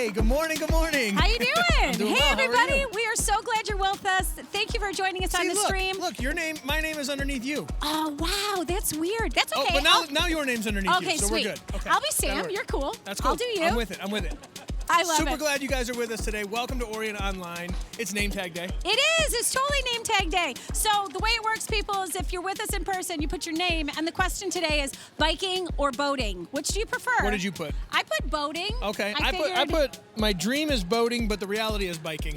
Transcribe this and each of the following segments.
Hey, good morning, good morning. How you doing? Doing Hey, well. everybody. We are so glad you're with us. Thank you for joining us on the stream. Look, my name is underneath you. Oh, wow. That's weird. That's okay. Oh, but now your name's underneath you, so sweet. we're good. Okay, I'll be Sam. You're cool. That's cool. I'll do you. I'm with it. I love Super it. glad you guys are with us today. Welcome to Orion Online. It's name tag day. It is. It's totally name tag day. So the way it works, people, is if you're with us in person, you put your name, and the question today is biking or boating. Which do you prefer? What did you put? I put boating. Okay. I put my dream is boating, but the reality is biking.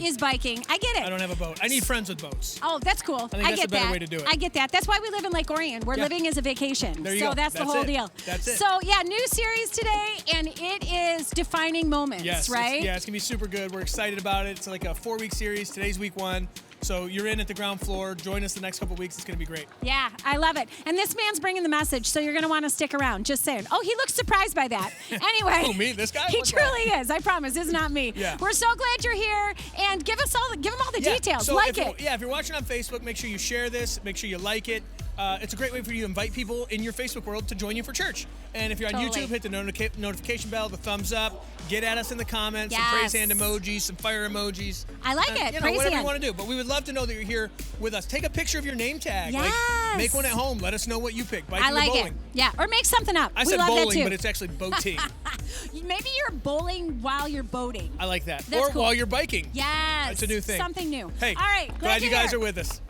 I get it. I don't have a boat. I need friends with boats. Oh, that's cool. I think that's get a better that. way to do it. I get that. That's why we live in Lake Orion. We're living as a vacation. There you so go. that's the whole deal. That's it. So yeah, new series today, and it is defining moments, Yes. right? It's gonna be super good. We're excited about it. It's like a 4-week series. Today's week 1. So you're in at the ground floor. Join us the next couple weeks. It's going to be great. Yeah, I love it. And this man's bringing the message, so you're going to want to stick around. Just saying. Oh, he looks surprised by that. Anyway. Who, me? This guy? He truly is. I promise. It's not me. Yeah. We're so glad you're here. And give them all the details. So if you're watching on Facebook, make sure you share this. Make sure you like it. It's a great way for you to invite people in your Facebook world to join you for church. And if you're on YouTube, hit the notification bell, the thumbs up. Get at us in the comments, some praise hand emojis, some fire emojis. I like it. Whatever you want to do. But we would love to know that you're here with us. Take a picture of your name tag. Yes. Make one at home. Let us know what you picked. Biking I like or bowling. it. Yeah, or make something up. I we said love bowling, that too. but it's actually boating. Maybe you're bowling while you're boating. I like that. That's or cool. while you're biking. Yes. It's a new thing. Something new. Hey, all right. Glad you guys are with us.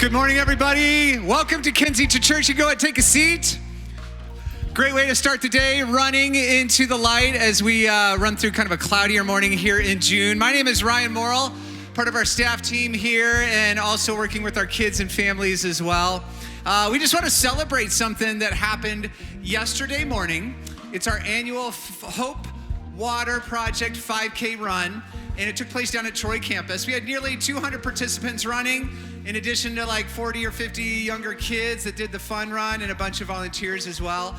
Good morning, everybody. Welcome to Kensington Church. You go ahead and take a seat. Great way to start the day, running into the light as we run through kind of a cloudier morning here in June. My name is Ryan Morrill, part of our staff team here, and also working with our kids and families as well. We just want to celebrate something that happened yesterday morning. It's our annual Hope Water Project 5K run, and it took place down at Troy campus. We had nearly 200 participants running, in addition to like 40 or 50 younger kids that did the fun run and a bunch of volunteers as well.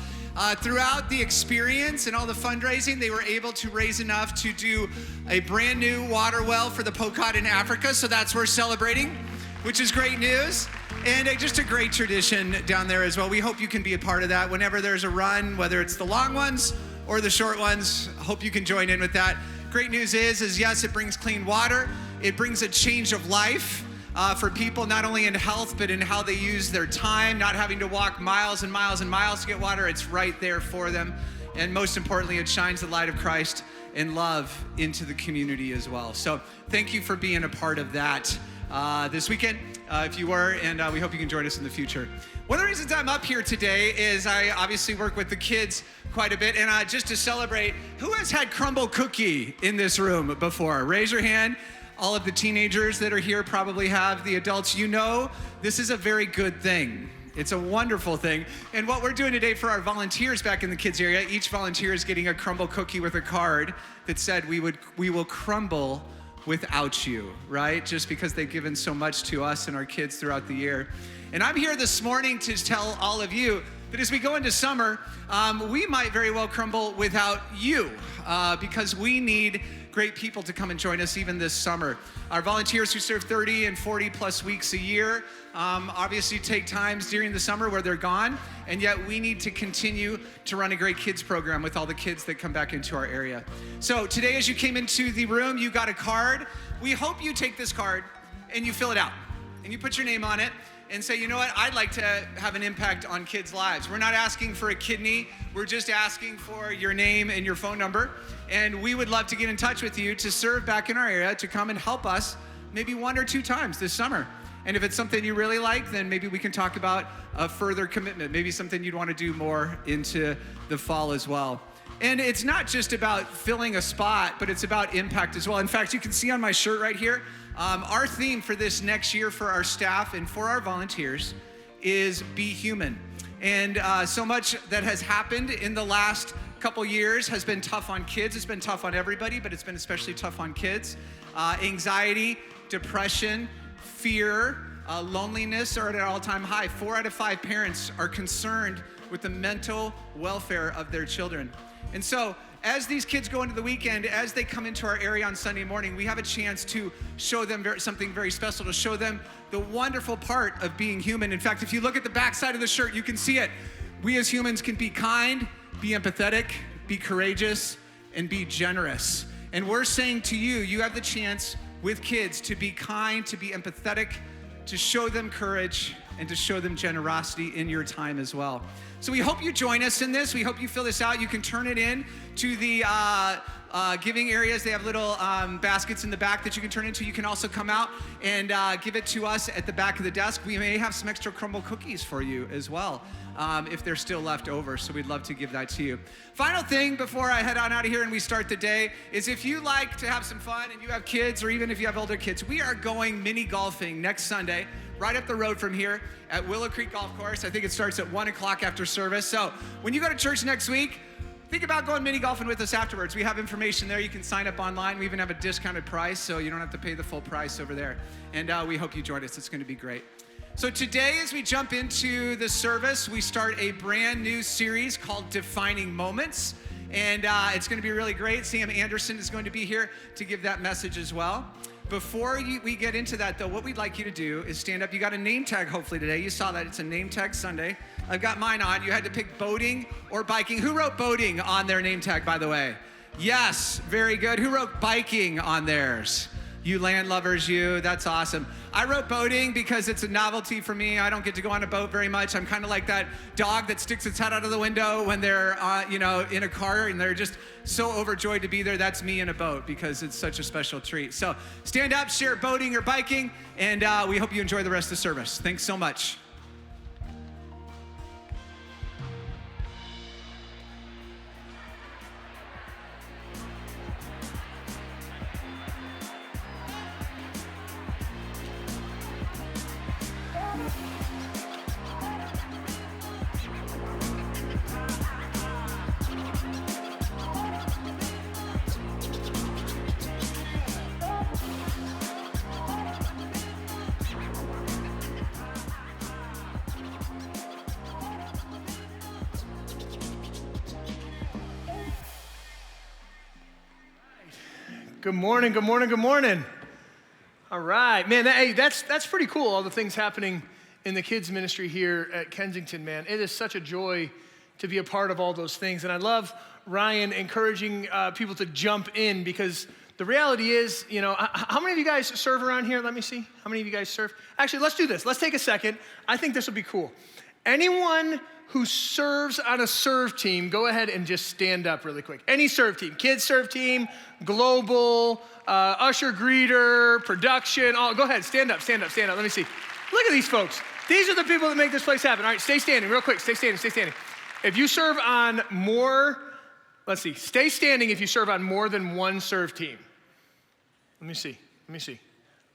Throughout the experience and all the fundraising, they were able to raise enough to do a brand new water well for the Pokot in Africa, so that's worth celebrating, which is great news. And just a great tradition down there as well. We hope you can be a part of that whenever there's a run, whether it's the long ones or the short ones. Hope you can join in with that. Great news is yes, it brings clean water. It brings a change of life for people, not only in health, but in how they use their time, not having to walk miles and miles and miles to get water. It's right there for them. And most importantly, it shines the light of Christ and love into the community as well. So thank you for being a part of that this weekend, if you were, and we hope you can join us in the future. One of the reasons I'm up here today is I obviously work with the kids quite a bit, and just to celebrate, who has had crumble cookie in this room before? Raise your hand. All of the teenagers that are here probably have. The adults, you know, this is a very good thing. It's a wonderful thing. And what we're doing today for our volunteers back in the kids area, each volunteer is getting a crumble cookie with a card that said, we will crumble without you, right? Just because they've given so much to us and our kids throughout the year. And I'm here this morning to tell all of you that as we go into summer, we might very well crumble without you because we need great people to come and join us even this summer. Our volunteers who serve 30 and 40 plus weeks a year obviously take times during the summer where they're gone, and yet we need to continue to run a great kids program with all the kids that come back into our area. So today, as you came into the room, you got a card. We hope you take this card and you fill it out and you put your name on it and say, you know what, I'd like to have an impact on kids' lives. We're not asking for a kidney, we're just asking for your name and your phone number. And we would love to get in touch with you to serve back in our area, to come and help us maybe 1 or 2 times this summer. And if it's something you really like, then maybe we can talk about a further commitment, maybe something you'd want to do more into the fall as well. And it's not just about filling a spot, but it's about impact as well. In fact, you can see on my shirt right here, our theme for this next year for our staff and for our volunteers is Be Human. And so much that has happened in the last couple years has been tough on kids. It's been tough on everybody, but it's been especially tough on kids. Anxiety, depression, fear, loneliness are at an all-time high. 4 out of 5 parents are concerned with the mental welfare of their children. And so as these kids go into the weekend, as they come into our area on Sunday morning, we have a chance to show them something very special, to show them the wonderful part of being human. In fact, if you look at the back side of the shirt, you can see it. We as humans can be kind, be empathetic, be courageous, and be generous. And we're saying to you, you have the chance with kids to be kind, to be empathetic, to show them courage, and to show them generosity in your time as well. So we hope you join us in this. We hope you fill this out. You can turn it in to the giving areas. They have little baskets in the back that you can turn into. You can also come out and give it to us at the back of the desk. We may have some extra crumble cookies for you as well if they're still left over. So we'd love to give that to you. Final thing before I head on out of here and we start the day is if you like to have some fun and you have kids, or even if you have older kids, we are going mini golfing next Sunday right up the road from here at Willow Creek Golf Course. I think it starts at 1 o'clock after service. So when you go to church next week, think about going mini golfing with us afterwards. We have information there. You can sign up online. We even have a discounted price, so you don't have to pay the full price over there. And we hope you join us. It's going to be great. So today, as we jump into the service, we start a brand new series called Defining Moments. And it's going to be really great. Sam Anderson is going to be here to give that message as well. Before we get into that, though, what we'd like you to do is stand up. You got a name tag, hopefully, today. You saw that. It's a name tag Sunday. I've got mine on. You had to pick boating or biking. Who wrote boating on their name tag, by the way? Yes, very good. Who wrote biking on theirs? You land lovers, you. That's awesome. I wrote boating because it's a novelty for me. I don't get to go on a boat very much. I'm kind of like that dog that sticks its head out of the window when they're, in a car and they're just so overjoyed to be there. That's me in a boat because it's such a special treat. So stand up, share boating or biking, and we hope you enjoy the rest of the service. Thanks so much. Good morning, good morning, good morning. All right, man, that's pretty cool, all the things happening in the kids ministry here at Kensington, man. It is such a joy to be a part of all those things. And I love Ryan encouraging people to jump in because the reality is, how many of you guys serve around here? Let me see. How many of you guys serve? Actually, let's do this. Let's take a second. I think this will be cool. Anyone who serves on a serve team, go ahead and just stand up really quick. Any serve team, kids serve team, global, usher greeter, production, go ahead, stand up. Let me see. Look at these folks. These are the people that make this place happen. All right, stay standing real quick. Stay standing. If you serve on more, stay standing if you serve on more than one serve team. Let me see.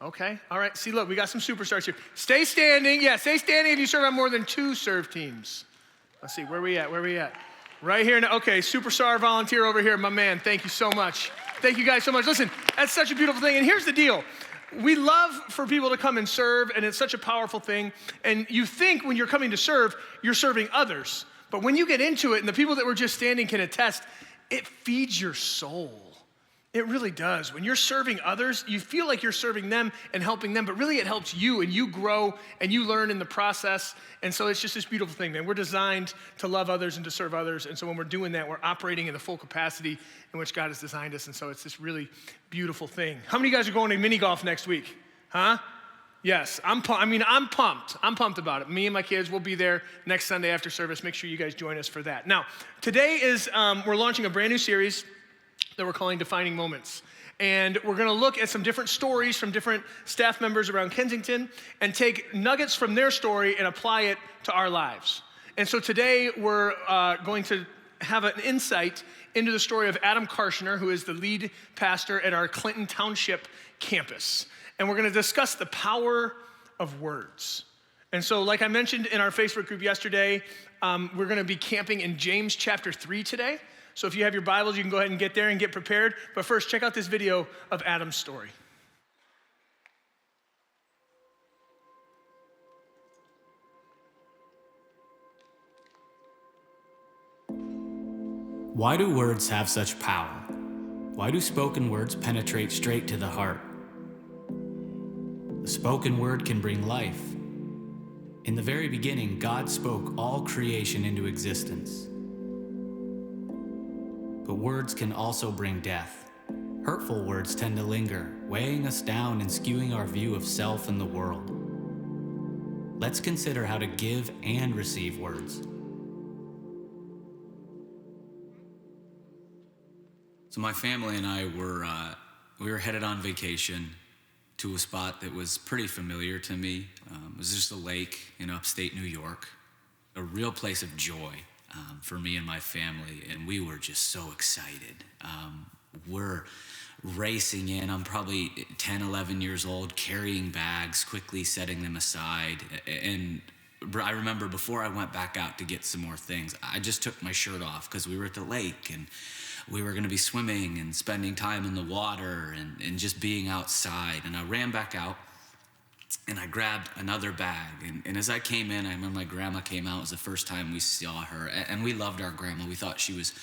Okay, all right, see, look, we got some superstars here. Stay standing if you serve on more than 2 serve teams. Let's see, where we at? Right here, okay, superstar volunteer over here, my man, thank you so much. Thank you guys so much. Listen, that's such a beautiful thing, and here's the deal. We love for people to come and serve, and it's such a powerful thing, and you think when you're coming to serve, you're serving others, but when you get into it, and the people that were just standing can attest, it feeds your soul. It really does. When you're serving others, you feel like you're serving them and helping them, but really it helps you and you grow and you learn in the process. And so it's just this beautiful thing, man. We're designed to love others and to serve others. And so when we're doing that, we're operating in the full capacity in which God has designed us. And so it's this really beautiful thing. How many of you guys are going to mini golf next week? Huh? Yes, I'm pumped. I'm pumped about it. Me and my kids will be there next Sunday after service. Make sure you guys join us for that. Now, today is, we're launching a brand new series that we're calling Defining Moments. And we're gonna look at some different stories from different staff members around Kensington and take nuggets from their story and apply it to our lives. And so today we're going to have an insight into the story of Adam Karshner, who is the lead pastor at our Clinton Township campus. And we're gonna discuss the power of words. And so like I mentioned in our Facebook group yesterday, we're gonna be camping in James chapter 3 today. So if you have your Bibles, you can go ahead and get there and get prepared. But first, check out this video of Adam's story. Why do words have such power? Why do spoken words penetrate straight to the heart? The spoken word can bring life. In the very beginning, God spoke all creation into existence. But words can also bring death. Hurtful words tend to linger, weighing us down and skewing our view of self and the world. Let's consider how to give and receive words. So my family and I were headed on vacation to a spot that was pretty familiar to me. It was just a lake in upstate New York, a real place of joy. For me and my family, and we were just so excited. We're racing in. I'm probably 10, 11 years old, carrying bags, quickly setting them aside. And I remember before I went back out to get some more things, I just took my shirt off because we were at the lake and we were going to be swimming and spending time in the water and just being outside. And I ran back out. And I grabbed another bag. And as I came in, I remember my grandma came out. It was the first time we saw her. And we loved our grandma. We thought she was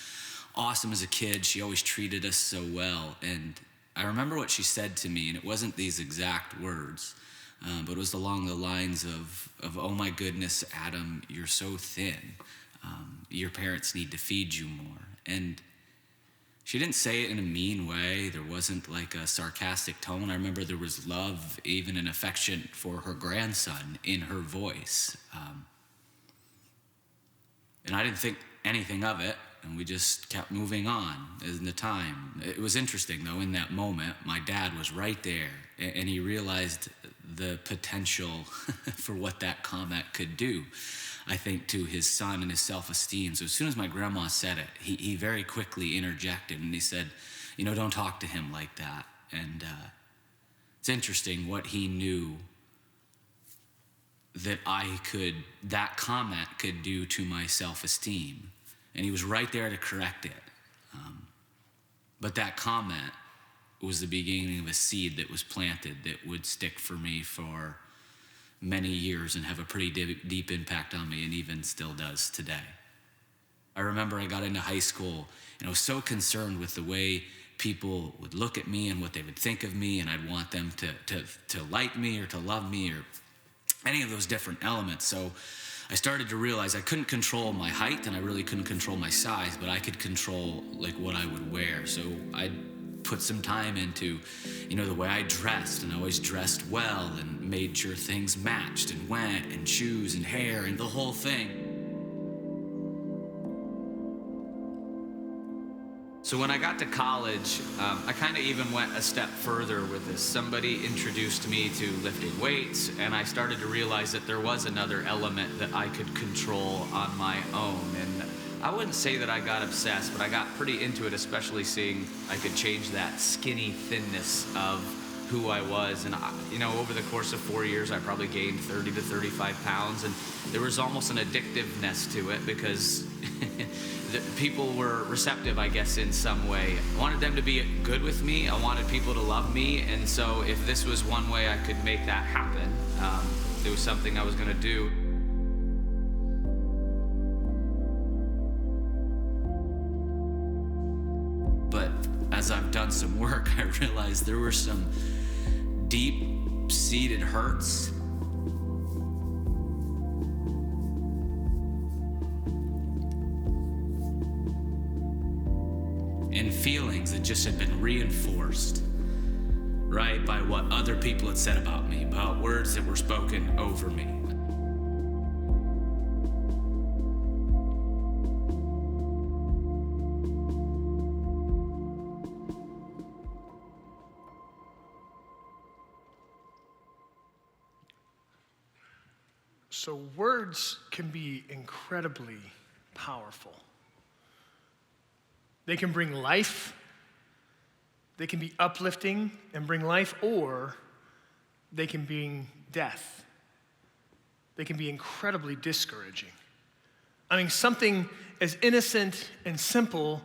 awesome as a kid. She always treated us so well. And I remember what she said to me, and it wasn't these exact words, but it was along the lines of oh my goodness, Adam, you're so thin. Your parents need to feed you more. And She didn't say it in a mean way. There wasn't like a sarcastic tone. I remember there was love, even an affection for her grandson in her voice. And I didn't think anything of it, and we just kept moving on in the time. It was interesting, though, in that moment, my dad was right there, and he realized the potential for what that comment could do, I think, to his son and his self-esteem. So as soon as my grandma said it, he very quickly interjected, and he said, don't talk to him like that. And it's interesting what he knew that comment could do to my self-esteem. And he was right there to correct it. But that comment was the beginning of a seed that was planted that would stick for me for many years and have a pretty deep impact on me, and even still does today. I remember I got into high school, and I was so concerned with the way people would look at me and what they would think of me, and I'd want them to like me or to love me or any of those different elements. So I started to realize I couldn't control my height, and I really couldn't control my size, but I could control like what I would wear. So I put some time into, the way I dressed, and I always dressed well and made sure things matched and went, and shoes and hair and the whole thing. So when I got to college, I kind of even went a step further with this. Somebody introduced me to lifting weights, and I started to realize that there was another element that I could control on my own. And I wouldn't say that I got obsessed, but I got pretty into it, especially seeing I could change that skinny thinness of who I was. And, over the course of 4 years, I probably gained 30 to 35 pounds. And there was almost an addictiveness to it because people were receptive, I guess, in some way. I wanted them to be good with me. I wanted people to love me. And so if this was one way I could make that happen, it was something I was going to do. But as I've done some work, I realized there were some deep-seated hurts and feelings that just had been reinforced, right, by what other people had said about me, about words that were spoken over me. So words can be incredibly powerful. They can bring life, they can be uplifting and bring life, or they can bring death. They can be incredibly discouraging. I mean, something as innocent and simple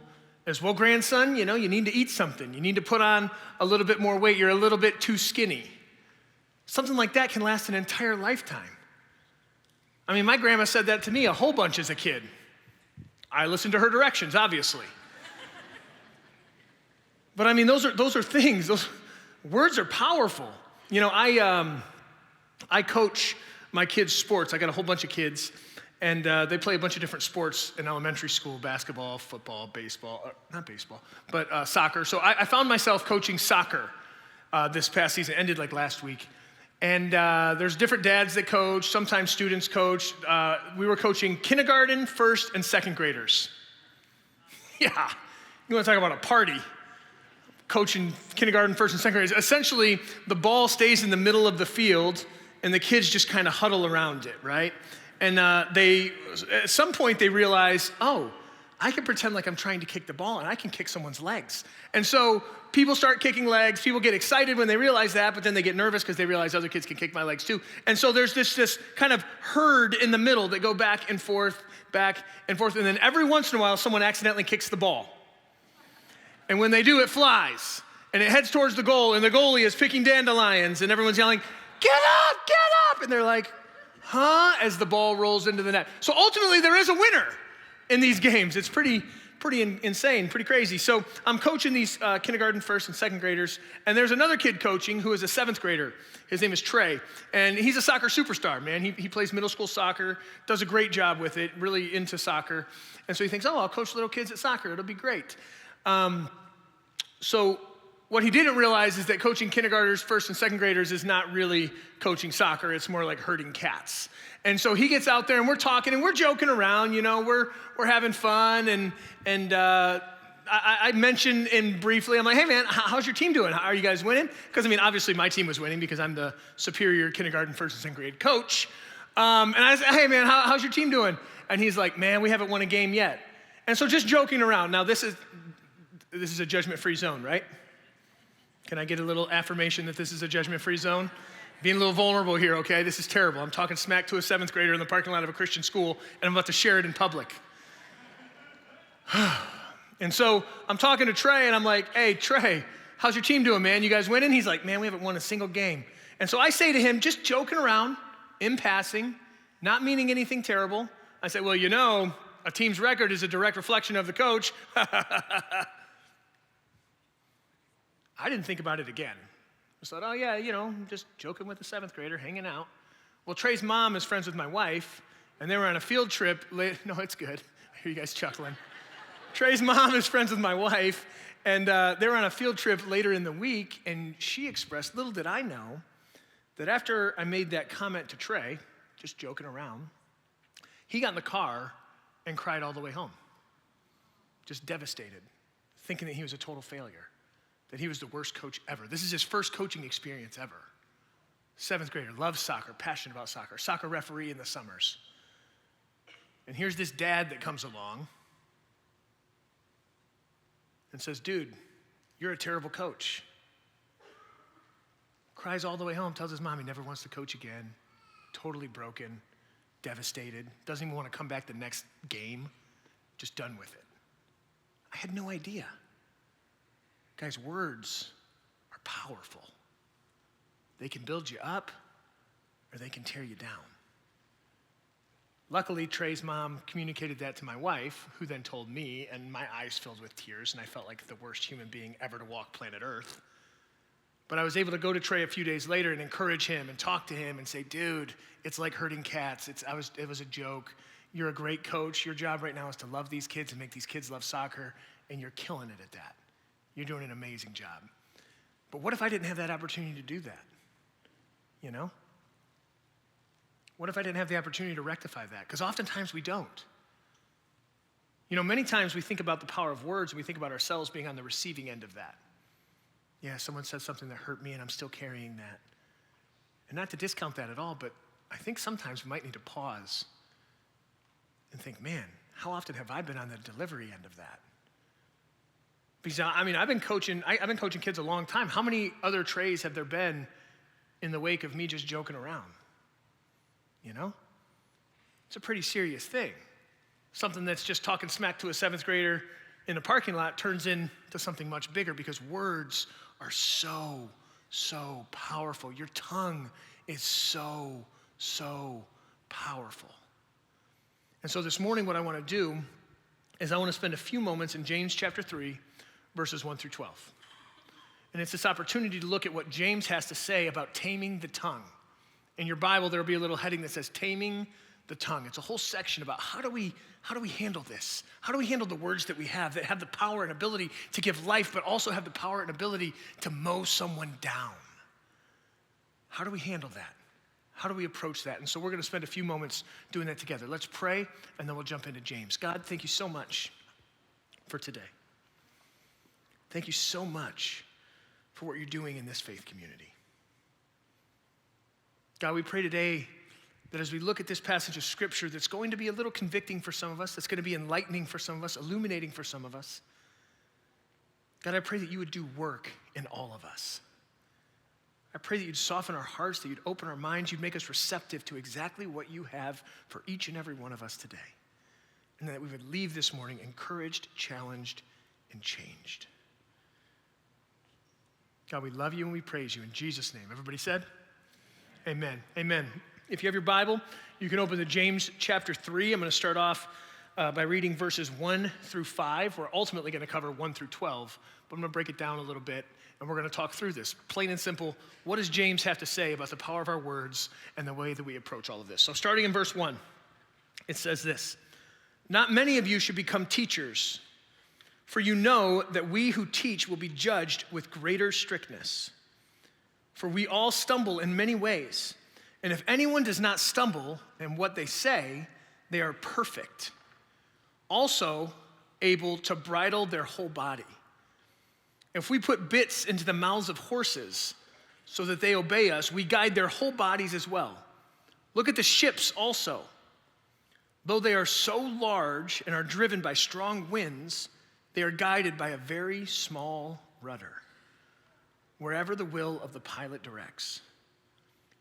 as, well, grandson, you need to eat something. You need to put on a little bit more weight. You're a little bit too skinny. Something like that can last an entire lifetime. I mean, my grandma said that to me a whole bunch as a kid. I listened to her directions, obviously. But I mean, those are things. Those words are powerful. I coach my kids' sports. I got a whole bunch of kids, and they play a bunch of different sports in elementary school: basketball, football, baseball, not baseball, but soccer. So I found myself coaching soccer this past season. It ended like last week. And there's different dads that coach, sometimes students coach. We were coaching kindergarten, first, and second graders. Yeah, you want to talk about a party. Coaching kindergarten, first, and second graders. Essentially, the ball stays in the middle of the field, and the kids just kind of huddle around it, right? And at some point, they realize, oh, I can pretend like I'm trying to kick the ball, and I can kick someone's legs. And so people start kicking legs. People get excited when they realize that, but then they get nervous because they realize other kids can kick my legs too. And so there's this kind of herd in the middle that go back and forth, and then every once in a while, someone accidentally kicks the ball. And when they do, it flies, and it heads towards the goal, and the goalie is picking dandelions, and everyone's yelling, "Get up, get up!" And they're like, huh? As the ball rolls into the net. So ultimately, there is a winner in these games. It's pretty insane, pretty crazy. So I'm coaching these kindergarten, first, and second graders, and there's another kid coaching who is a seventh grader. His name is Trey, and he's a soccer superstar, man. He plays middle school soccer, does a great job with it, really into soccer. And so he thinks, oh, I'll coach little kids at soccer. It'll be great. So what he didn't realize is that coaching kindergartners, first and second graders is not really coaching soccer. It's more like herding cats. And so he gets out there and we're talking and we're joking around, we're having fun. And I mentioned briefly, I'm like, hey man, how's your team doing? Are you guys winning? Because obviously my team was winning because I'm the superior kindergarten, first and second grade coach. And I said, hey man, how's your team doing? And he's like, man, we haven't won a game yet. And so just joking around. Now this is a judgment-free zone, right? Can I get a little affirmation that this is a judgment-free zone? Being a little vulnerable here, okay? This is terrible. I'm talking smack to a 7th grader in the parking lot of a Christian school, and I'm about to share it in public. And so I'm talking to Trey, and I'm like, hey, Trey, how's your team doing, man? You guys winning? He's like, man, we haven't won a single game. And so I say to him, just joking around, in passing, not meaning anything terrible. I say, well, a team's record is a direct reflection of the coach. I didn't think about it again. I thought, oh yeah, I'm just joking with the 7th grader, hanging out. Well, Trey's mom is friends with my wife, and they were on a field trip. No, it's good. I hear you guys chuckling. Trey's mom is friends with my wife, and they were on a field trip later in the week, and she expressed, little did I know, that after I made that comment to Trey, just joking around, he got in the car and cried all the way home. Just devastated, thinking that he was a total failure, that he was the worst coach ever. This is his first coaching experience ever. 7th grader, loves soccer, passionate about soccer referee in the summers. And here's this dad that comes along and says, dude, you're a terrible coach. Cries all the way home, tells his mom he never wants to coach again, totally broken, devastated, doesn't even want to come back the next game, just done with it. I had no idea. Guys, words are powerful. They can build you up or they can tear you down. Luckily, Trey's mom communicated that to my wife, who then told me, and my eyes filled with tears, and I felt like the worst human being ever to walk planet Earth. But I was able to go to Trey a few days later and encourage him and talk to him and say, dude, it's like herding cats. It was a joke. You're a great coach. Your job right now is to love these kids and make these kids love soccer, and you're killing it at that. You're doing an amazing job. But what if I didn't have that opportunity to do that? What if I didn't have the opportunity to rectify that? Because oftentimes we don't. Many times we think about the power of words and we think about ourselves being on the receiving end of that. Yeah, someone said something that hurt me and I'm still carrying that. And not to discount that at all, but I think sometimes we might need to pause and think, man, how often have I been on the delivery end of that? Because I've been coaching kids a long time. How many other Treys have there been in the wake of me just joking around? It's a pretty serious thing. Something that's just talking smack to a 7th grader in a parking lot turns into something much bigger because words are so, so powerful. Your tongue is so, so powerful. And so this morning what I want to do is I want to spend a few moments in James chapter 3, verses 1 through 12. And it's this opportunity to look at what James has to say about taming the tongue. In your Bible, there'll be a little heading that says taming the tongue. It's a whole section about how do we handle this? How do we handle the words that we have that have the power and ability to give life, but also have the power and ability to mow someone down? How do we handle that? How do we approach that? And so we're going to spend a few moments doing that together. Let's pray, and then we'll jump into James. God, thank you so much for today. Thank you so much for what you're doing in this faith community. God, we pray today that as we look at this passage of Scripture that's going to be a little convicting for some of us, that's going to be enlightening for some of us, illuminating for some of us, God, I pray that you would do work in all of us. I pray that you'd soften our hearts, that you'd open our minds, you'd make us receptive to exactly what you have for each and every one of us today. And that we would leave this morning encouraged, challenged, and changed. God, we love you and we praise you in Jesus' name. Everybody said? Amen. Amen. If you have your Bible, you can open to James chapter 3. I'm going to start off by reading verses 1 through 5. We're ultimately going to cover 1 through 12, but I'm going to break it down a little bit, and we're going to talk through this. Plain and simple, what does James have to say about the power of our words and the way that we approach all of this? So starting in verse 1, it says this: "Not many of you should become teachers, For you know that we who teach will be judged with greater strictness. For we all stumble in many ways. And if anyone does not stumble in what they say, they are perfect, also able to bridle their whole body. If we put bits into the mouths of horses so that they obey us, we guide their whole bodies as well. Look at the ships also. Though they are so large and are driven by strong winds, they are guided by a very small rudder, wherever the will of the pilot directs.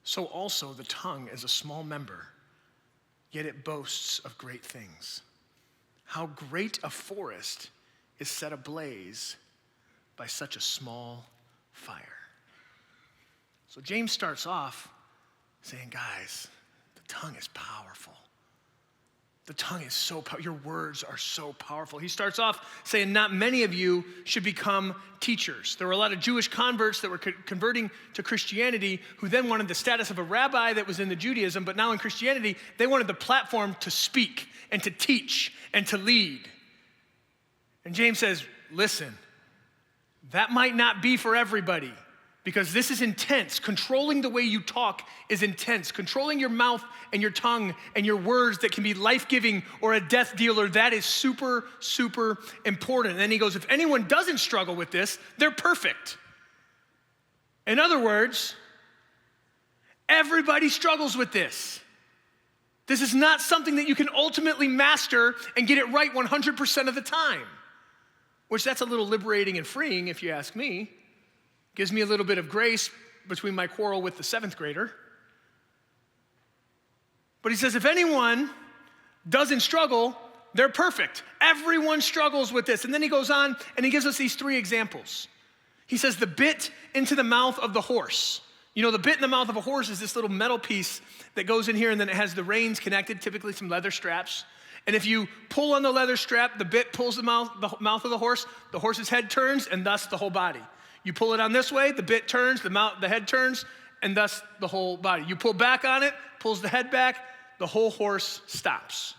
So also the tongue is a small member, yet it boasts of great things. How great a forest is set ablaze by such a small fire. So James starts off saying, guys, the tongue is powerful. The tongue is so powerful. Your words are so powerful. He starts off saying, not many of you should become teachers. There were a lot of Jewish converts that were converting to Christianity who then wanted the status of a rabbi that was in the Judaism, but now in Christianity, they wanted the platform to speak and to teach and to lead. And James says, listen, that might not be for everybody, because this is intense. Controlling the way you talk is intense. Controlling your mouth and your tongue and your words that can be life-giving or a death dealer, that is super, super important. And then he goes, if anyone doesn't struggle with this, they're perfect. In other words, everybody struggles with this. This is not something that you can ultimately master and get it right 100% of the time, which that's a little liberating and freeing if you ask me. Gives me a little bit of grace between my quarrel with the 7th grader. But he says, if anyone doesn't struggle, they're perfect. Everyone struggles with this. And then he goes on and he gives us these 3 examples. He says, the bit into the mouth of the horse. You know, the bit in the mouth of a horse is this little metal piece that goes in here, and then it has the reins connected, typically some leather straps. And if you pull on the leather strap, the bit pulls the mouth of the horse's head turns, and thus the whole body. You pull it on this way, the bit turns, the head turns, and thus the whole body. You pull back on it, pulls the head back, the whole horse stops.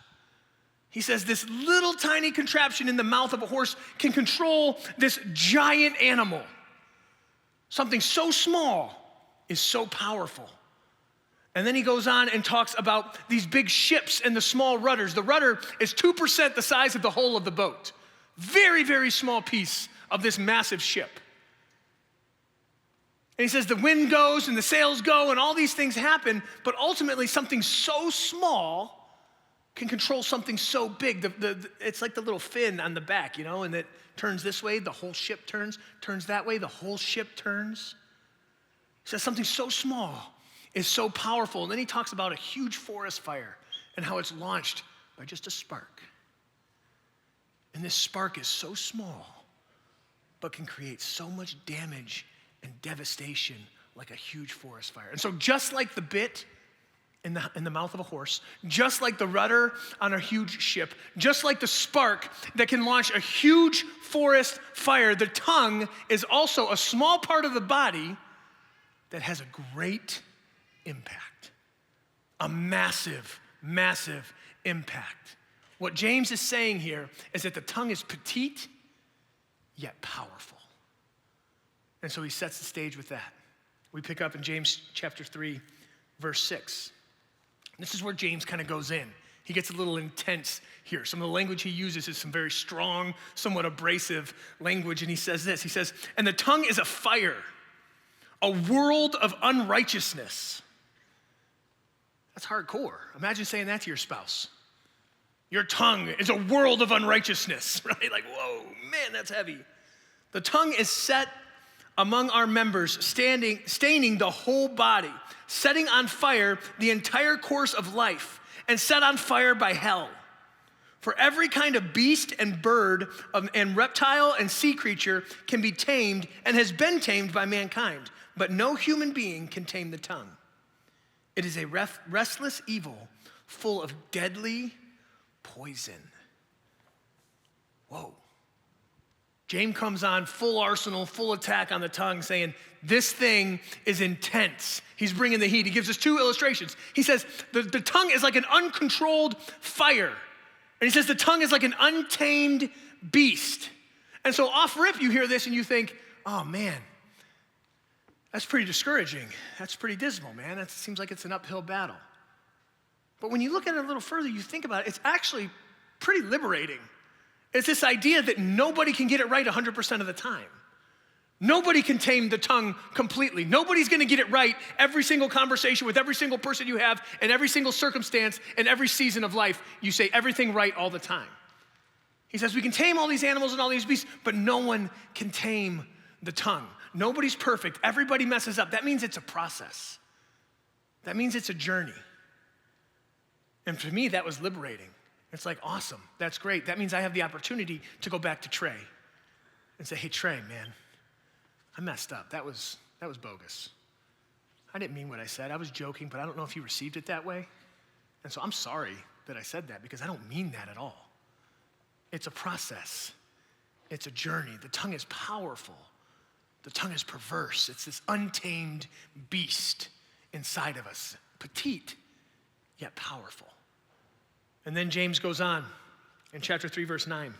He says this little tiny contraption in the mouth of a horse can control this giant animal. Something so small is so powerful. And then he goes on and talks about these big ships and the small rudders. The rudder is 2% the size of the hull of the boat. Very, very small piece of this massive ship. And he says the wind goes and the sails go and all these things happen, but ultimately something so small can control something so big. It's like the little fin on the back, you know, and it turns this way, the whole ship turns that way, the whole ship turns. He says something so small is so powerful. And then he talks about a huge forest fire and how it's launched by just a spark. And this spark is so small, but can create so much damage and devastation like a huge forest fire. And so just like the bit in the mouth of a horse, just like the rudder on a huge ship, just like the spark that can launch a huge forest fire, the tongue is also a small part of the body that has a great impact. A massive, massive impact. What James is saying here is that the tongue is petite, yet powerful. And so he sets the stage with that. We pick up in James chapter 3, verse 6. This is where James kind of goes in. He gets a little intense here. Some of the language he uses is some very strong, somewhat abrasive language, and he says this. He says, and the tongue is a fire, a world of unrighteousness. That's hardcore. Imagine saying that to your spouse. Your tongue is a world of unrighteousness, right? Like, whoa, man, that's heavy. The tongue is set among our members, staining the whole body, setting on fire the entire course of life, and set on fire by hell. For every kind of beast and bird and reptile and sea creature can be tamed and has been tamed by mankind, but no human being can tame the tongue. It is a restless evil full of deadly poison. Whoa. James comes on full arsenal, full attack on the tongue, saying, this thing is intense. He's bringing the heat. He gives us 2 illustrations. He says, the tongue is like an uncontrolled fire. And he says the tongue is like an untamed beast. And so off rip, you hear this and you think, oh man, that's pretty discouraging. That's pretty dismal, man. It seems like it's an uphill battle. But when you look at it a little further, you think about it, it's actually pretty liberating. It's this idea that nobody can get it right 100% of the time. Nobody can tame the tongue completely. Nobody's gonna get it right every single conversation with every single person you have in every single circumstance in every season of life. You say everything right all the time. He says we can tame all these animals and all these beasts, but no one can tame the tongue. Nobody's perfect. Everybody messes up. That means it's a process. That means it's a journey. And for me, that was liberating. It's like, awesome, that's great. That means I have the opportunity to go back to Trey and say, hey, Trey, man, I messed up. That was bogus. I didn't mean what I said. I was joking, but I don't know if you received it that way. And so I'm sorry that I said that because I don't mean that at all. It's a process. It's a journey. The tongue is powerful. The tongue is perverse. It's this untamed beast inside of us, petite, yet powerful. And then James goes on in chapter 3, verse 9.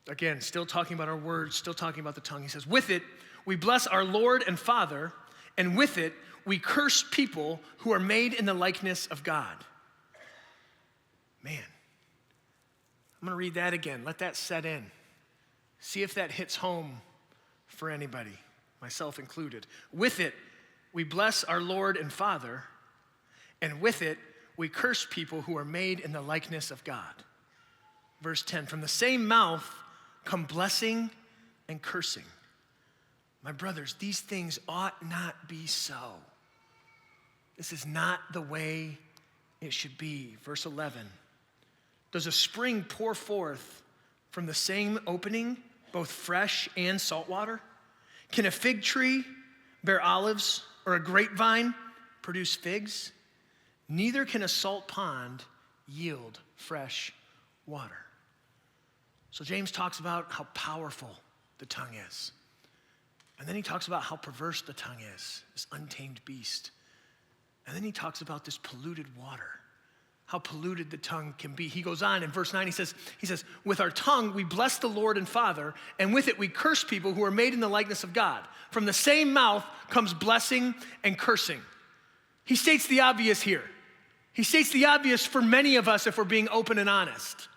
Again, still talking about our words, still talking about the tongue. He says, with it, we bless our Lord and Father, and with it, we curse people who are made in the likeness of God. Man, I'm gonna read that again. Let that set in. See if that hits home for anybody, myself included. With it, we bless our Lord and Father, and with it, we curse people who are made in the likeness of God. Verse 10, from the same mouth come blessing and cursing. My brothers, these things ought not be so. This is not the way it should be. Verse 11, does a spring pour forth from the same opening, both fresh and salt water? Can a fig tree bear olives or a grapevine produce figs? Neither can a salt pond yield fresh water. So James talks about how powerful the tongue is. And then he talks about how perverse the tongue is, this untamed beast. And then he talks about this polluted water, how polluted the tongue can be. He goes on in verse 9, he says, with our tongue we bless the Lord and Father, and with it we curse people who are made in the likeness of God. From the same mouth comes blessing and cursing. He states the obvious here. He states the obvious for many of us if we're being open and honest.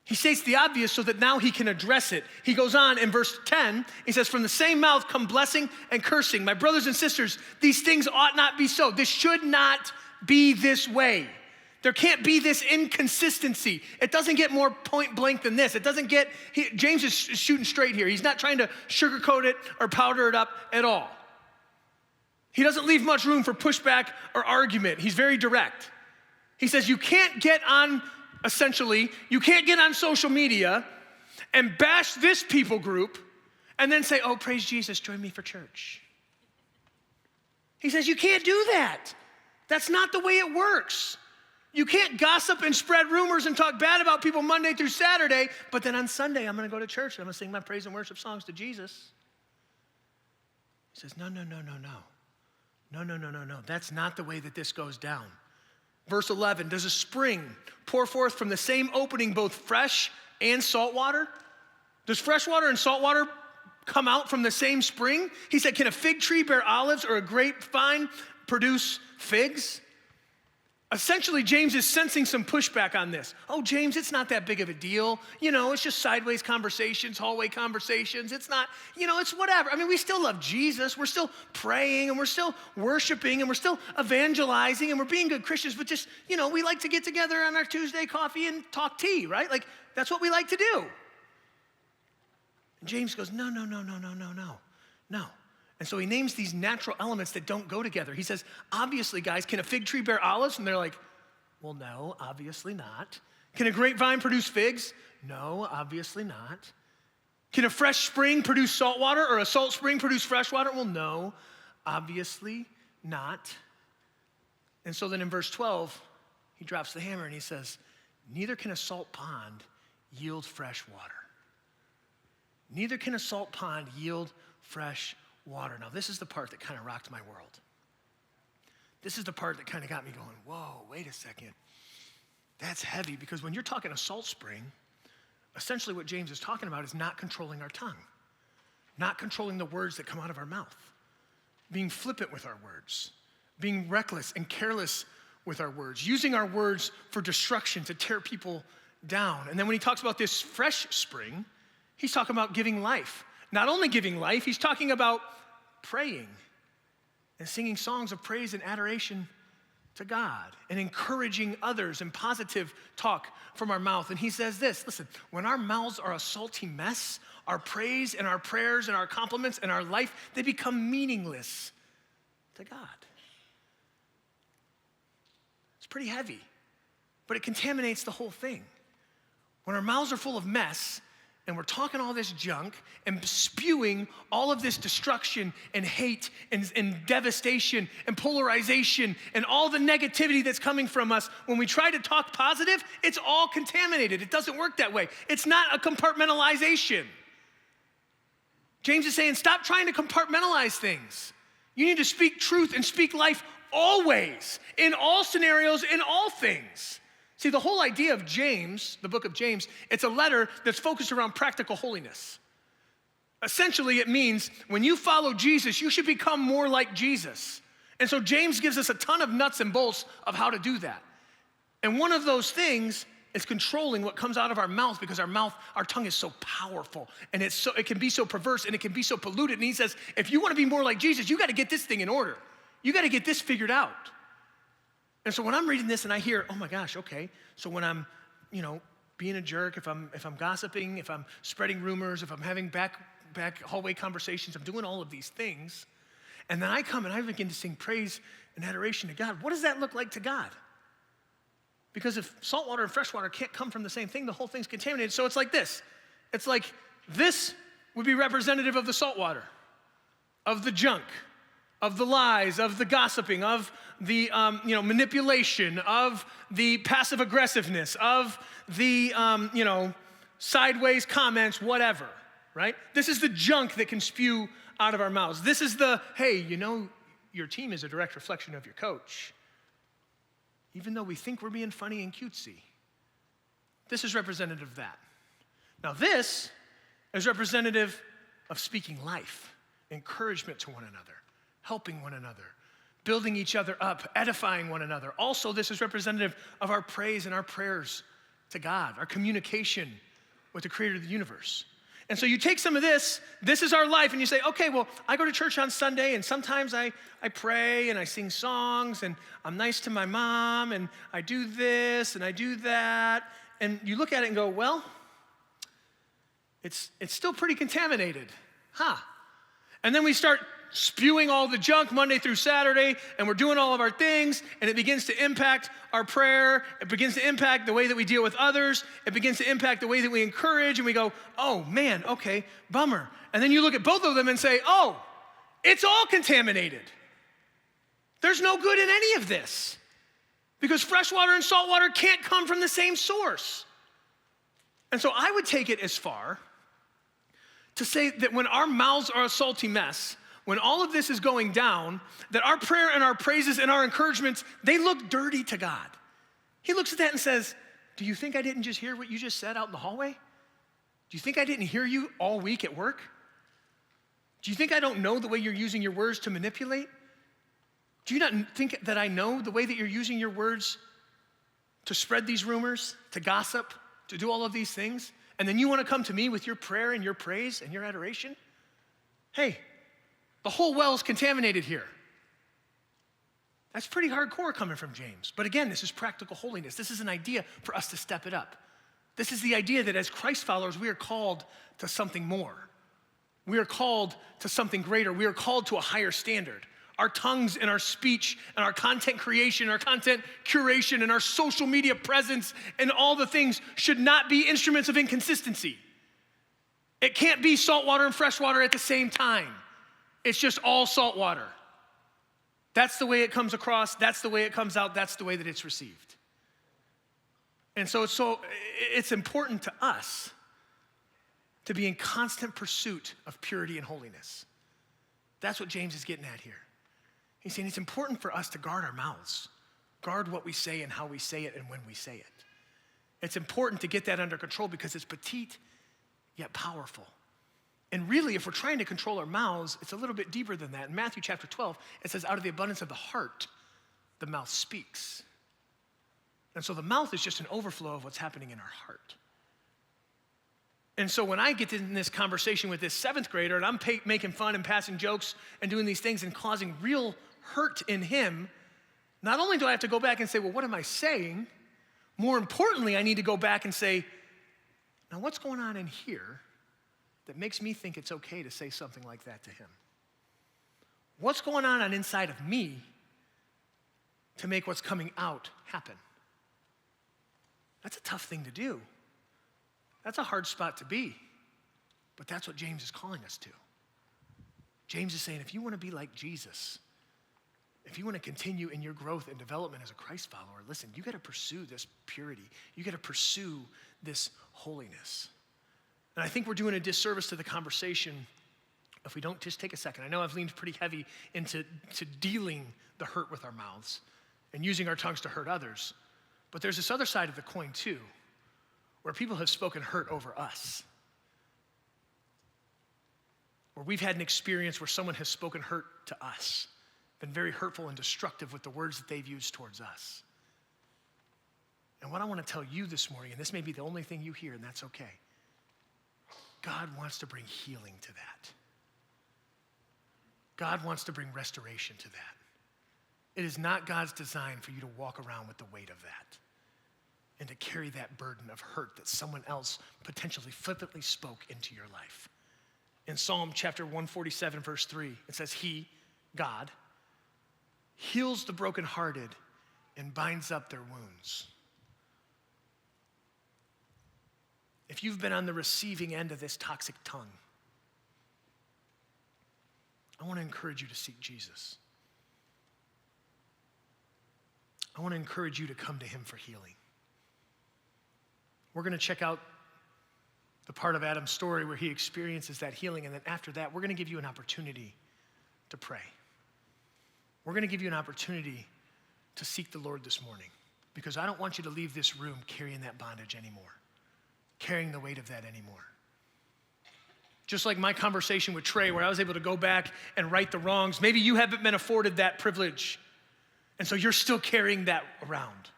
He states the obvious so that now he can address it. He goes on in verse 10, he says, from the same mouth come blessing and cursing. My brothers and sisters, these things ought not be so. This should not be this way. There can't be this inconsistency. It doesn't get more point blank than this. It doesn't get, James is shooting straight here. He's not trying to sugarcoat it or powder it up at all. He doesn't leave much room for pushback or argument. He's very direct. He says you can't get on, essentially, you can't get on social media and bash this people group and then say, oh, praise Jesus, join me for church. He says you can't do that. That's not the way it works. You can't gossip and spread rumors and talk bad about people Monday through Saturday, but then on Sunday I'm gonna go to church and I'm gonna sing my praise and worship songs to Jesus. He says, no. No. That's not the way that this goes down. Verse 11, does a spring pour forth from the same opening both fresh and salt water? Does fresh water and salt water come out from the same spring? He said, can a fig tree bear olives or a grapevine produce figs? Essentially, James is sensing some pushback on this. Oh, James, it's not that big of a deal. You know, it's just sideways conversations, hallway conversations. It's not, it's whatever. I mean, we still love Jesus. We're still praying and we're still worshiping and we're still evangelizing and we're being good Christians, but just, we like to get together on our Tuesday coffee and talk tea, right? Like, that's what we like to do. And James goes, no. And so he names these natural elements that don't go together. He says, obviously, guys, can a fig tree bear olives? And they're like, well, no, obviously not. Can a grapevine produce figs? No, obviously not. Can a fresh spring produce salt water or a salt spring produce fresh water? Well, no, obviously not. And so then in verse 12, he drops the hammer and he says, neither can a salt pond yield fresh water. Neither can a salt pond yield fresh water. Now, this is the part that kind of rocked my world. This is the part that kind of got me going, whoa, wait a second. That's heavy, because when you're talking a salt spring essentially what James is talking about is not controlling our tongue, not controlling the words that come out of our mouth, being flippant with our words, being reckless and careless with our words, using our words for destruction to tear people down. And then when he talks about this fresh spring, he's talking about giving life. Not only giving life, he's talking about praying and singing songs of praise and adoration to God and encouraging others and positive talk from our mouth. And he says this, listen, when our mouths are a salty mess, our praise and our prayers and our compliments and our life, they become meaningless to God. It's pretty heavy, but it contaminates the whole thing. When our mouths are full of mess and we're talking all this junk and spewing all of this destruction and hate and devastation and polarization and all the negativity that's coming from us, when we try to talk positive, it's all contaminated. It doesn't work that way. It's not a compartmentalization. James is saying, stop trying to compartmentalize things. You need to speak truth and speak life always, in all scenarios, in all things. See, the whole idea of James, the book of James, it's a letter that's focused around practical holiness. Essentially, it means when you follow Jesus, you should become more like Jesus. And so James gives us a ton of nuts and bolts of how to do that. And one of those things is controlling what comes out of our mouth, because our tongue is so powerful, and it can be so perverse, and it can be so polluted. And he says, if you want to be more like Jesus, you got to get this thing in order. You got to get this figured out. And so when I'm reading this and I hear, oh my gosh, okay, so when I'm, being a jerk, if I'm gossiping, if I'm spreading rumors, if I'm having back hallway conversations, I'm doing all of these things, and then I come and I begin to sing praise and adoration to God, what does that look like to God? Because if salt water and fresh water can't come from the same thing, the whole thing's contaminated. So it's like this. It's like this would be representative of the salt water, of the junk, of the lies, of the gossiping, of the manipulation, of the passive aggressiveness, of the sideways comments, whatever, right? This is the junk that can spew out of our mouths. This is the, hey, your team is a direct reflection of your coach. Even though we think we're being funny and cutesy. This is representative of that. Now this is representative of speaking life, encouragement to one another, helping one another, building each other up, edifying one another. Also, this is representative of our praise and our prayers to God, our communication with the creator of the universe. And so you take some of this is our life, and you say, okay, well, I go to church on Sunday, and sometimes I pray, and I sing songs, and I'm nice to my mom, and I do this, and I do that. And you look at it and go, well, it's still pretty contaminated, huh? And then we start spewing all the junk Monday through Saturday, and we're doing all of our things, and it begins to impact our prayer. It begins to impact the way that we deal with others. It begins to impact the way that we encourage, and we go, oh man, okay, bummer. And then you look at both of them and say, oh, it's all contaminated. There's no good in any of this, because fresh water and salt water can't come from the same source. And so I would take it as far to say that when our mouths are a salty mess, when all of this is going down, that our prayer and our praises and our encouragements, they look dirty to God. He looks at that and says, do you think I didn't just hear what you just said out in the hallway? Do you think I didn't hear you all week at work? Do you think I don't know the way you're using your words to manipulate? Do you not think that I know the way that you're using your words to spread these rumors, to gossip, to do all of these things? And then you want to come to me with your prayer and your praise and your adoration? Hey, the whole well is contaminated here. That's pretty hardcore coming from James. But again, this is practical holiness. This is an idea for us to step it up. This is the idea that as Christ followers, we are called to something more. We are called to something greater. We are called to a higher standard. Our tongues and our speech and our content creation, our content curation and our social media presence and all the things should not be instruments of inconsistency. It can't be salt water and fresh water at the same time. It's just all salt water. That's the way it comes across. That's the way it comes out. That's the way that it's received. And so it's important to us to be in constant pursuit of purity and holiness. That's what James is getting at here. He's saying it's important for us to guard our mouths, guard what we say and how we say it and when we say it. It's important to get that under control because it's petite yet powerful. And really, if we're trying to control our mouths, it's a little bit deeper than that. In Matthew chapter 12, it says, out of the abundance of the heart, the mouth speaks. And so the mouth is just an overflow of what's happening in our heart. And so when I get in this conversation with this seventh grader and I'm making fun and passing jokes and doing these things and causing real hurt in him, not only do I have to go back and say, well, what am I saying? More importantly, I need to go back and say, now what's going on in here that makes me think it's okay to say something like that to him? What's going on inside of me to make what's coming out happen? That's a tough thing to do. That's a hard spot to be, but that's what James is calling us to. James is saying, if you want to be like Jesus, if you want to continue in your growth and development as a Christ follower, listen, you got to pursue this purity. You got to pursue this holiness. And I think we're doing a disservice to the conversation if we don't just take a second. I know I've leaned pretty heavy into dealing the hurt with our mouths and using our tongues to hurt others. But there's this other side of the coin too, where people have spoken hurt over us. Where we've had an experience where someone has spoken hurt to us, been very hurtful and destructive with the words that they've used towards us. And what I want to tell you this morning, and this may be the only thing you hear, and that's okay, God wants to bring healing to that. God wants to bring restoration to that. It is not God's design for you to walk around with the weight of that and to carry that burden of hurt that someone else potentially flippantly spoke into your life. In Psalm chapter 147, verse 3, it says, He, God, heals the brokenhearted and binds up their wounds. If you've been on the receiving end of this toxic tongue, I want to encourage you to seek Jesus. I want to encourage you to come to him for healing. We're going to check out the part of Adam's story where he experiences that healing, and then after that, we're going to give you an opportunity to pray. We're going to give you an opportunity to seek the Lord this morning, because I don't want you to leave this room carrying that bondage anymore, carrying the weight of that anymore. Just like my conversation with Trey, where I was able to go back and right the wrongs, maybe you haven't been afforded that privilege, and so you're still carrying that around.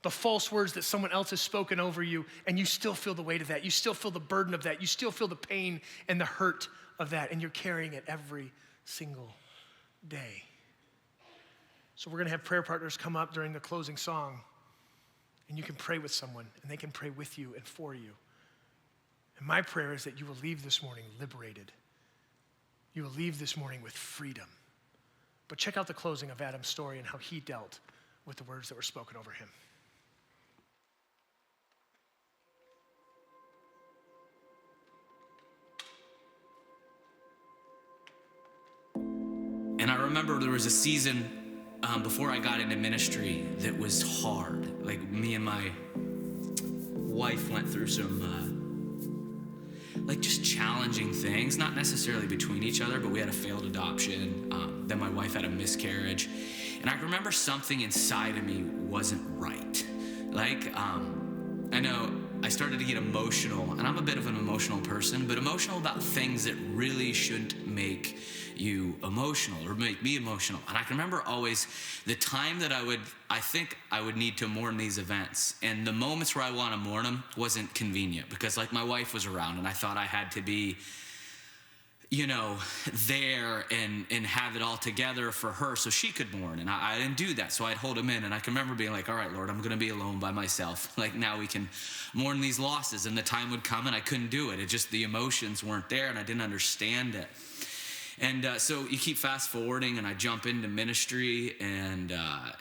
The false words that someone else has spoken over you, and you still feel the weight of that. You still feel the burden of that. You still feel the pain and the hurt of that, and you're carrying it every single day. So we're going to have prayer partners come up during the closing song, and you can pray with someone, and they can pray with you and for you. And my prayer is that you will leave this morning liberated. You will leave this morning with freedom. But check out the closing of Adam's story and how he dealt with the words that were spoken over him. And I remember there was a season before I got into ministry that was hard. Like, me and my wife went through some just challenging things, not necessarily between each other, but we had a failed adoption. Then my wife had a miscarriage. And I remember something inside of me wasn't right. I know I started to get emotional, and I'm a bit of an emotional person, but emotional about things that really shouldn't make you emotional or make me emotional. And I can remember always the time that I think I would need to mourn these events, and the moments where I want to mourn them wasn't convenient, because my wife was around and I thought I had to be there and have it all together for her so she could mourn. And I didn't do that, so I'd hold him in. And I can remember being like, all right, Lord, I'm going to be alone by myself. Now we can mourn these losses. And the time would come and I couldn't do it. It just, the emotions weren't there and I didn't understand it. And so you keep fast forwarding, and I jump into ministry, and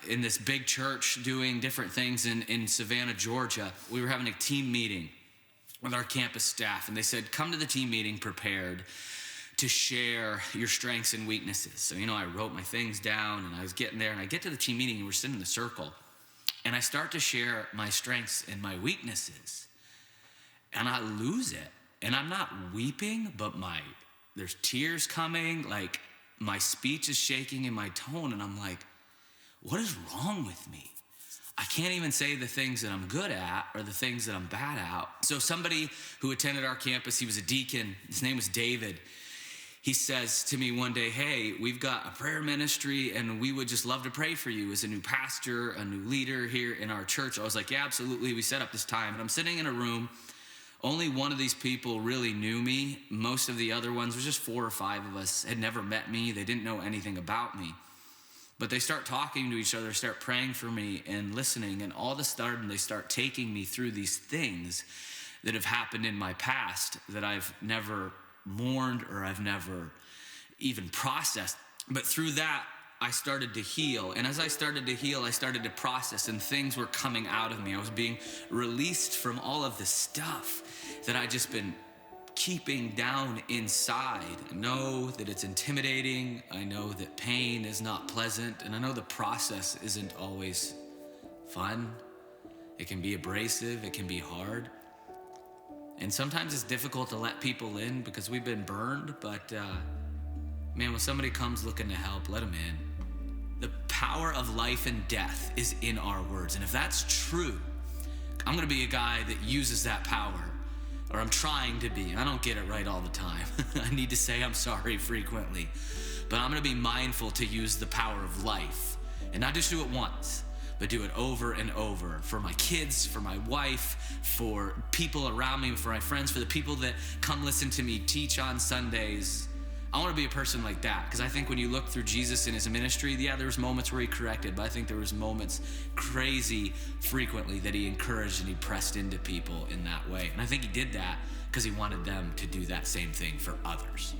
in this big church doing different things in Savannah, Georgia. We were having a team meeting with our campus staff, and they said, come to the team meeting prepared to share your strengths and weaknesses. So, I wrote my things down, and I was getting there, and I get to the team meeting, and we're sitting in the circle, and I start to share my strengths and my weaknesses, and I lose it. And I'm not weeping, but there's tears coming, my speech is shaking in my tone, and I'm like, what is wrong with me? I can't even say the things that I'm good at or the things that I'm bad at. So somebody who attended our campus, he was a deacon, his name was David. He says to me one day, hey, we've got a prayer ministry and we would just love to pray for you as a new pastor, a new leader here in our church. I was like, yeah, absolutely. We set up this time. And I'm sitting in a room. Only one of these people really knew me. Most of the other ones, there's just 4 or 5 of us, had never met me. They didn't know anything about me. But they start talking to each other, start praying for me and listening. And all of a sudden, they start taking me through these things that have happened in my past that I've never mourned or I've never even processed. But through that, I started to heal. And as I started to heal, I started to process, and things were coming out of me. I was being released from all of the stuff that I'd just been keeping down inside. I know that it's intimidating. I know that pain is not pleasant. And I know the process isn't always fun. It can be abrasive. It can be hard. And sometimes it's difficult to let people in because we've been burned. But man, when somebody comes looking to help, let them in. The power of life and death is in our words. And if that's true, I'm going to be a guy that uses that power. Or I'm trying to be. I don't get it right all the time. I need to say I'm sorry frequently. But I'm gonna be mindful to use the power of life. And not just do it once, but do it over and over. For my kids, for my wife, for people around me, for my friends, for the people that come listen to me teach on Sundays. I wanna be a person like that. Because I think when you look through Jesus in his ministry, yeah, there was moments where he corrected, but I think there was moments crazy frequently that he encouraged and he pressed into people in that way. And I think he did that because he wanted them to do that same thing for others.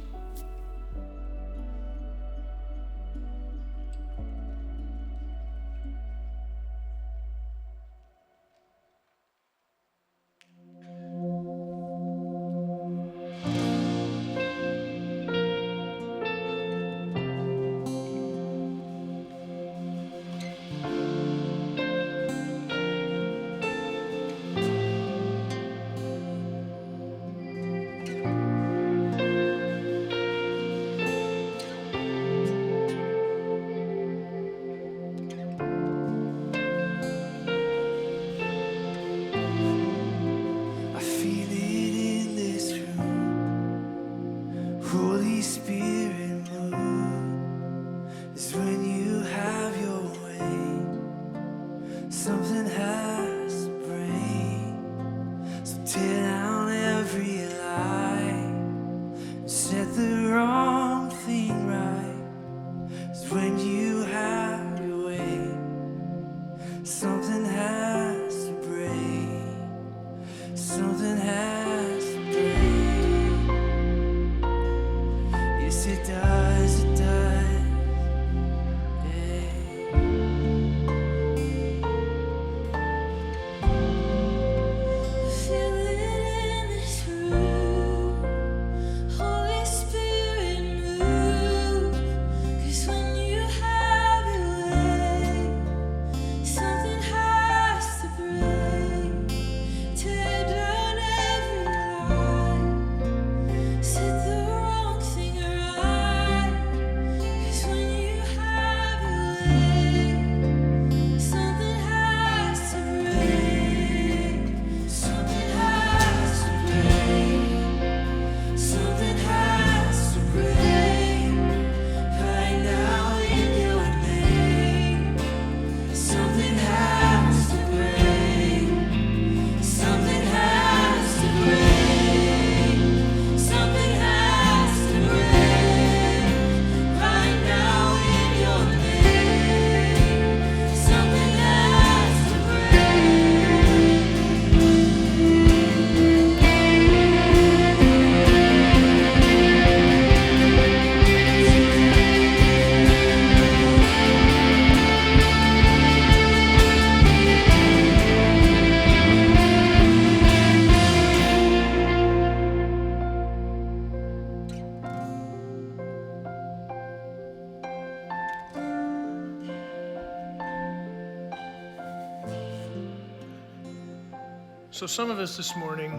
So some of us this morning,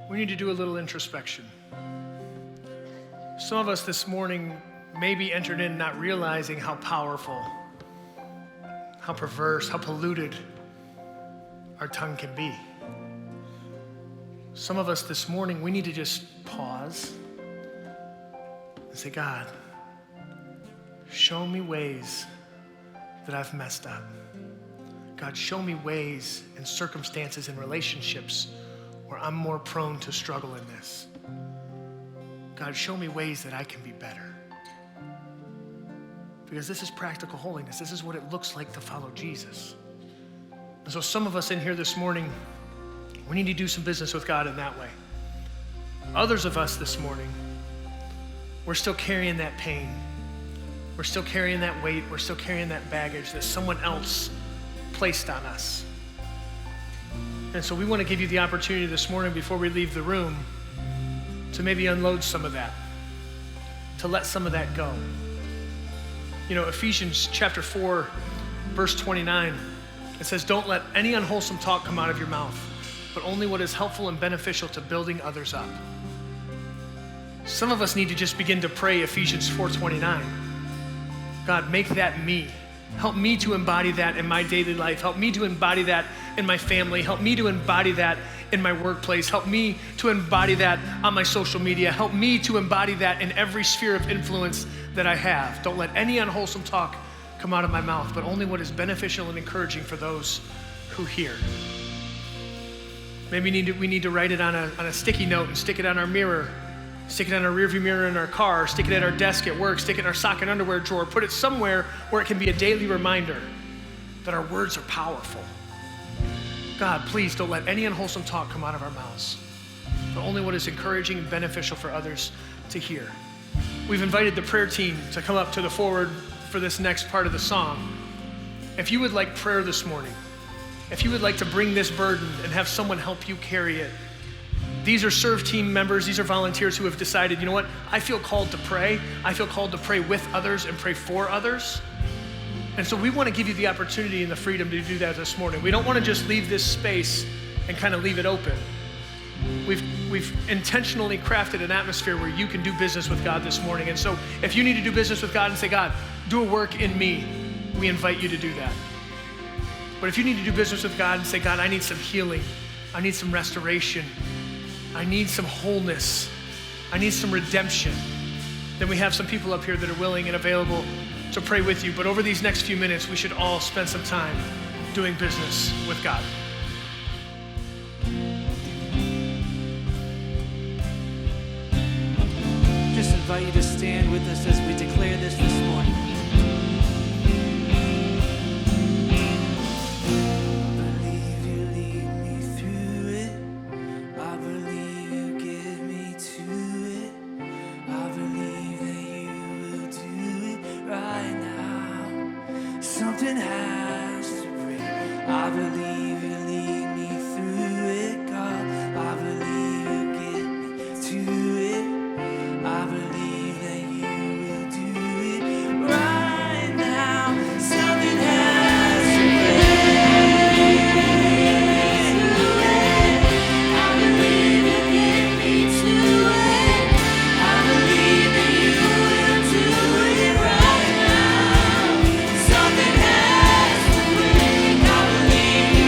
we need to do a little introspection. Some of us this morning maybe entered in not realizing how powerful how perverse, how polluted our tongue can be. Some of us this morning, we need to just pause and say, God, show me ways that I've messed up. God, show me ways and circumstances and relationships where I'm more prone to struggle in this. God, show me ways that I can be better. Because this is practical holiness. This is what it looks like to follow Jesus. And so some of us in here this morning, we need to do some business with God in that way. Others of us this morning, we're still carrying that pain. We're still carrying that weight. We're still carrying that baggage that someone else placed on us. And so we want to give you the opportunity this morning before we leave the room to maybe unload some of that, to let some of that go. You know, Ephesians chapter 4, verse 29, it says, don't let any unwholesome talk come out of your mouth, but only what is helpful and beneficial to building others up. Some of us need to just begin to pray Ephesians 4:29. God, make that me. Help me to embody that in my daily life. Help me to embody that in my family. Help me to embody that in my workplace. Help me to embody that on my social media. Help me to embody that in every sphere of influence that I have. Don't let any unwholesome talk come out of my mouth, but only what is beneficial and encouraging for those who hear. Maybe we need to write it on a sticky note and stick it on our mirror, stick it on our rearview mirror in our car, stick it at our desk at work, stick it in our sock and underwear drawer, put it somewhere where it can be a daily reminder that our words are powerful. God, please don't let any unwholesome talk come out of our mouths, but only what is encouraging and beneficial for others to hear. We've invited the prayer team to come up to the forward for this next part of the song. If you would like prayer this morning, if you would like to bring this burden and have someone help you carry it, these are serve team members, these are volunteers who have decided, you know what, I feel called to pray. I feel called to pray with others and pray for others. And so we want to give you the opportunity and the freedom to do that this morning. We don't want to just leave this space and kind of leave it open. We've intentionally crafted an atmosphere where you can do business with God this morning. And so if you need to do business with God and say, God, do a work in me, we invite you to do that. But if you need to do business with God and say, God, I need some healing, I need some restoration, I need some wholeness, I need some redemption, then we have some people up here that are willing and available to pray with you. But over these next few minutes, we should all spend some time doing business with God. Just invite you to stand with us as we declare this morning. Something has to break. I believe you lead me through it, God. I believe you get me to it. I believe that you will do it right now. Something has to break. I believe you get me to it. I believe that you will do it right now. Something has to break. I believe you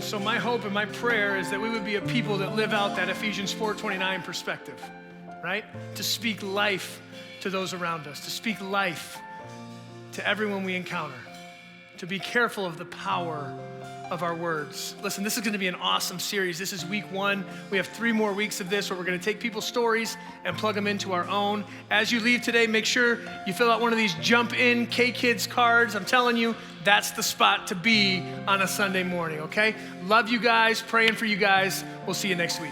So my hope and my prayer is that we would be a people that live out that Ephesians 4:29 perspective, right? To speak life to those around us, to speak life to everyone we encounter, to be careful of the power of our words. Listen, this is gonna be an awesome series. This is week 1. We have 3 more weeks of this where we're gonna take people's stories and plug them into our own. As you leave today, make sure you fill out one of these Jump In K-Kids cards. I'm telling you, that's the spot to be on a Sunday morning, okay? Love you guys, praying for you guys. We'll see you next week.